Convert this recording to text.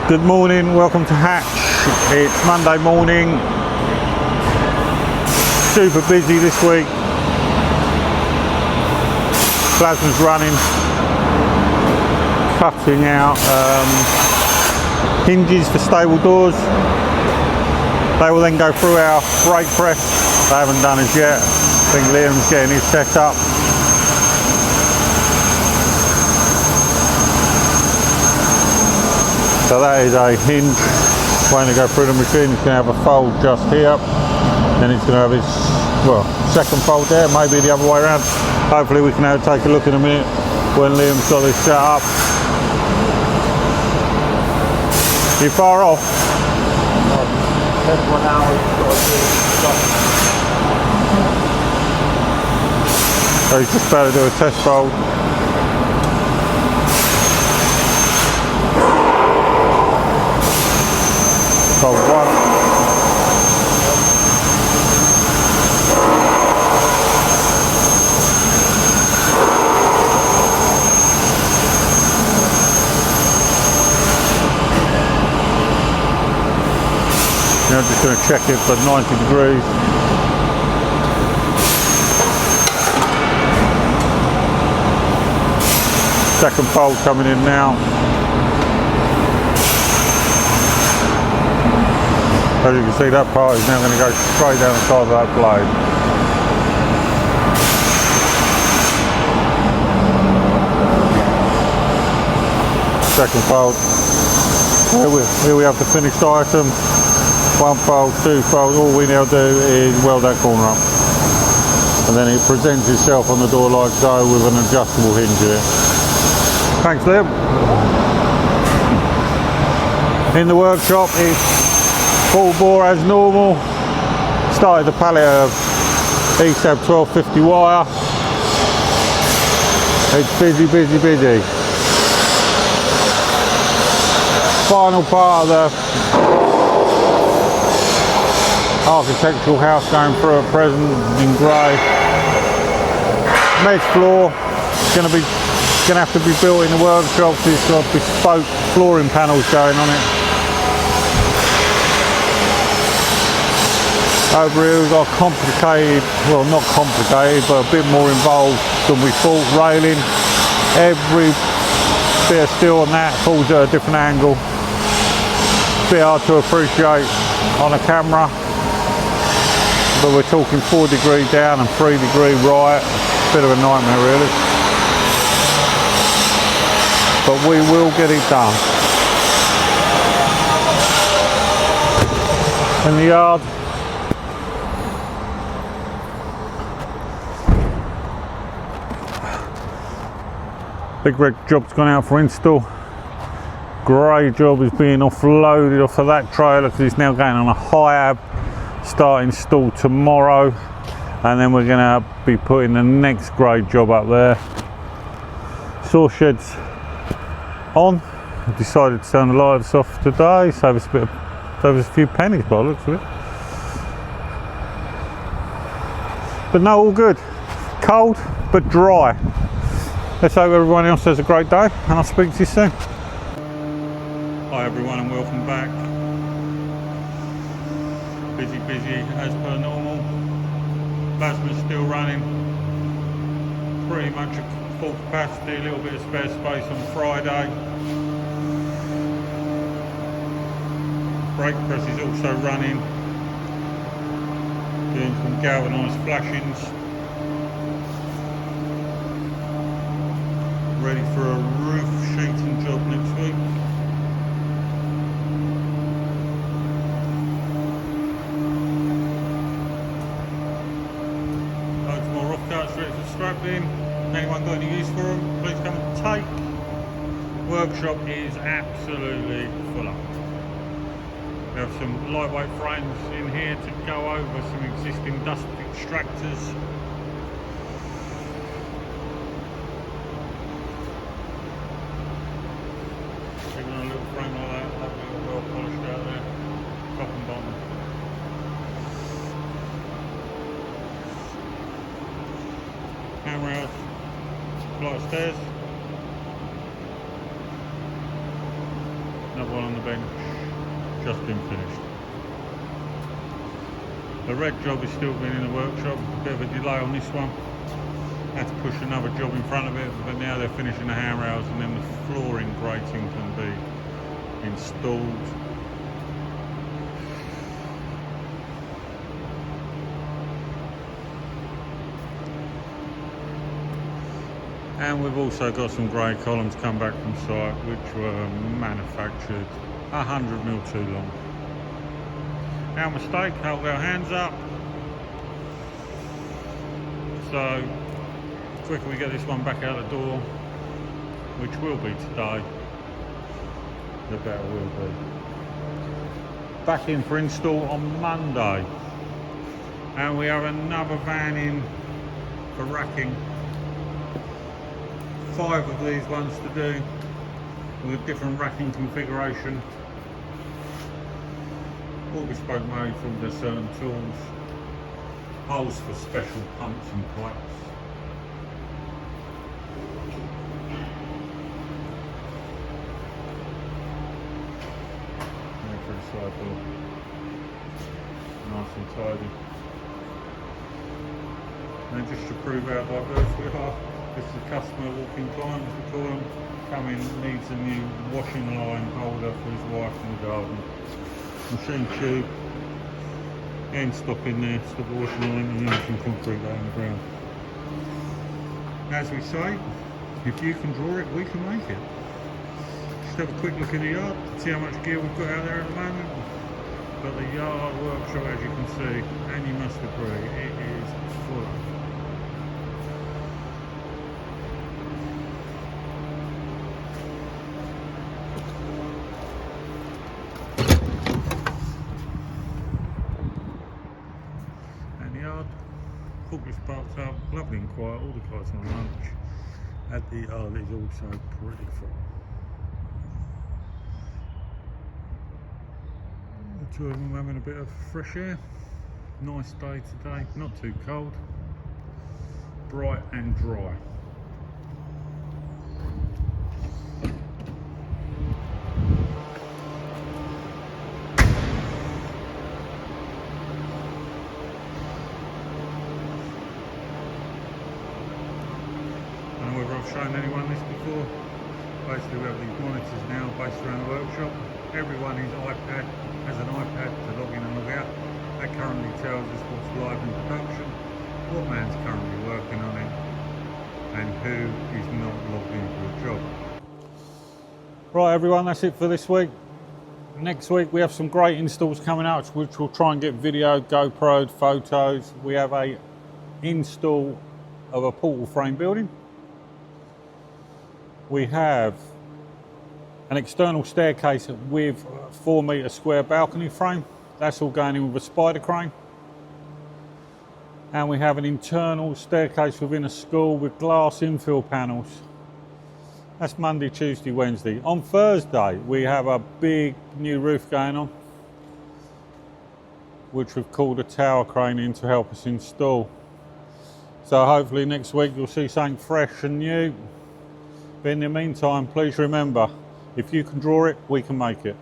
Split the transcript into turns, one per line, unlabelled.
Good morning, welcome to Hatch. It's Monday morning. Super busy this week. Plasma's running. Cutting out hinges for stable doors. They will then go through our brake press. They haven't done as yet. I think Liam's getting his set up. So that is a hinge going to go through the machine. It's going to have a fold just here. Then it's going to have its, well, second fold there, maybe the other way around. Hopefully we can take a look in a minute when Liam's got this set up. You far off?
That's 1 hour.
So he's just about to do a test fold. Fold one. Now I'm just going to check it for 90 degrees. Second fold coming in now. As you can see, that part is now going to go straight down the side of that blade. Second fold. Here we have the finished item. One fold, two fold. All we now do is weld that corner up. And then it presents itself on the door like so with an adjustable hinge here. Thanks, Liam. In the workshop, it's full bore as normal. Started the pallet of ESAB 1250 wire. It's busy, busy, busy. Final part of the architectural house going through at present in grey. Mesh floor. Going to have to be built in the workshop. It's got bespoke flooring panels going on it. Over here we've got complicated, well not complicated, but a bit more involved than we thought. Railing, every bit of steel on that falls at a different angle. Bit hard to appreciate on a camera, but we're talking 4 degree down and 3 degree right. Bit of a nightmare really, but we will get it done. In the yard. Big red job's gone out for install. Grey job is being offloaded off of that trailer because it's now going on a high ab. Start install tomorrow, and then we're going to be putting the next grey job up there. Saw shed's on. I decided to turn the lights off today, save us a few pennies by the looks of it. But no, all good. Cold but dry. Let's hope everyone else has a great day, and I'll speak to you soon. Hi everyone and welcome back. Busy, busy as per normal. Plasma's still running. Pretty much at full capacity, a little bit of spare space on Friday. Brake press is also running. Doing some galvanised flashings. Ready for a roof sheeting job next week. Loads more rough cuts ready for strapping. Anyone got any use for them, please come and take. Workshop is absolutely full up. We have some lightweight frames in here to go over some existing dust extractors. Even on a little frame like that, that'll be well polished out there, top and bottom. Handrails, flight of stairs. Another one on the bench, just been finished. The red job is still been in the workshop, a bit of a delay on this one. Had to push another job in front of it, but now they're finishing the handrails and then the flooring grating can be installed. And we've also got some grey columns come back from site which were manufactured 100mm too long. Our mistake, hold our hands up. So, the quicker we get this one back out the door, which will be today, the better we'll be. Back in for install on Monday. And we have another van in for racking. 5 of these ones to do with a different racking configuration. All bespoke made from the certain tools, holes for special pumps and pipes. Going through the side door, nice and tidy. And just to prove how diverse we are, this is a customer walking client, as we call them. Come in, needs a new washing line holder for his wife in the garden. Machine tube, end stop in there, stop the washing line, and then you can concrete that in the ground. As we say, if you can draw it, we can make it. Just have a quick look at the yard, see how much gear we've got out there at the moment. But the yard workshop, as you can see, and you must agree, it is full. Forklift parked up, lovely and quiet, all the cars on lunch. At the yard is also pretty full. The two of them having a bit of fresh air. Nice day today, not too cold, bright and dry. I've shown anyone this before. Basically we have these monitors now based around the workshop. Everyone has an iPad to log in and log out. That currently tells us what's live in production, what man's currently working on it, and who is not logged into a job. Right everyone, that's it for this week. Next week we have some great installs coming out which we'll try and get video, GoPro, photos. We have a install of a portal frame building. We have an external staircase with 4 metre square balcony frame. That's all going in with a spider crane. And we have an internal staircase within a school with glass infill panels. That's Monday, Tuesday, Wednesday. On Thursday, we have a big new roof going on, which we've called a tower crane in to help us install. So hopefully next week you'll see something fresh and new. But in the meantime, please remember, if you can draw it, we can make it.